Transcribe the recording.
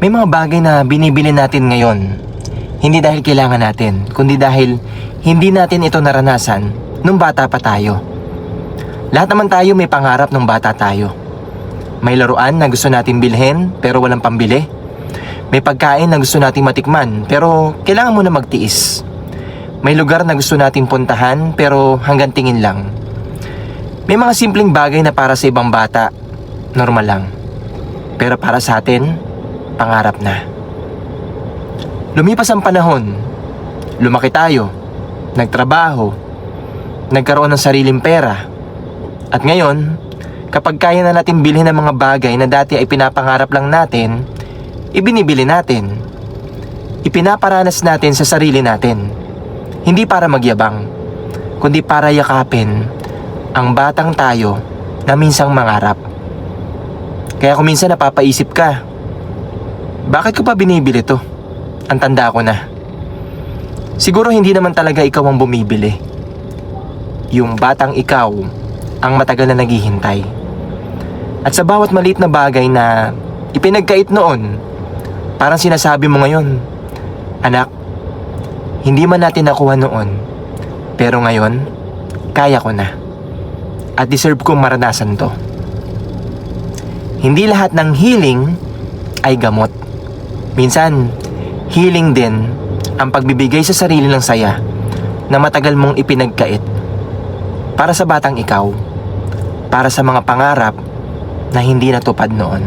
May mga bagay na binibili natin ngayon, hindi dahil kailangan natin, kundi dahil hindi natin ito naranasan nung bata pa tayo. Lahat naman tayo may pangarap nung bata tayo. May laruan na gusto natin bilhin pero walang pambili. May pagkain na gusto nating matikman pero kailangan mo na magtiis. May lugar na gusto nating puntahan pero hanggang tingin lang. May mga simpleng bagay na para sa ibang bata, normal lang. Pero para sa atin, pangarap na. Lumipas ang panahon, lumaki tayo, nagtrabaho, nagkaroon ng sariling pera. At ngayon, kapag kaya na natin bilhin ang mga bagay na dati ay pinapangarap lang natin, ibinibili natin. Ipinaparanas natin sa sarili natin. Hindi para magyabang, kundi para yakapin ang batang tayo na minsang mangarap. Kaya kung minsan napapaisip ka, bakit ko pa binibili to? Ang tanda ko na. Siguro hindi naman talaga ikaw ang bumibili. Yung batang ikaw ang matagal na naghihintay. At sa bawat maliit na bagay na ipinagkait noon, parang sinasabi mo ngayon, anak, hindi man natin nakuha noon, pero ngayon, kaya ko na. At deserve kong maranasan to. Hindi lahat ng healing ay gamot. Minsan, healing din ang pagbibigay sa sarili ng saya na matagal mong ipinagkait. Para sa batang ikaw, para sa mga pangarap na hindi natupad noon.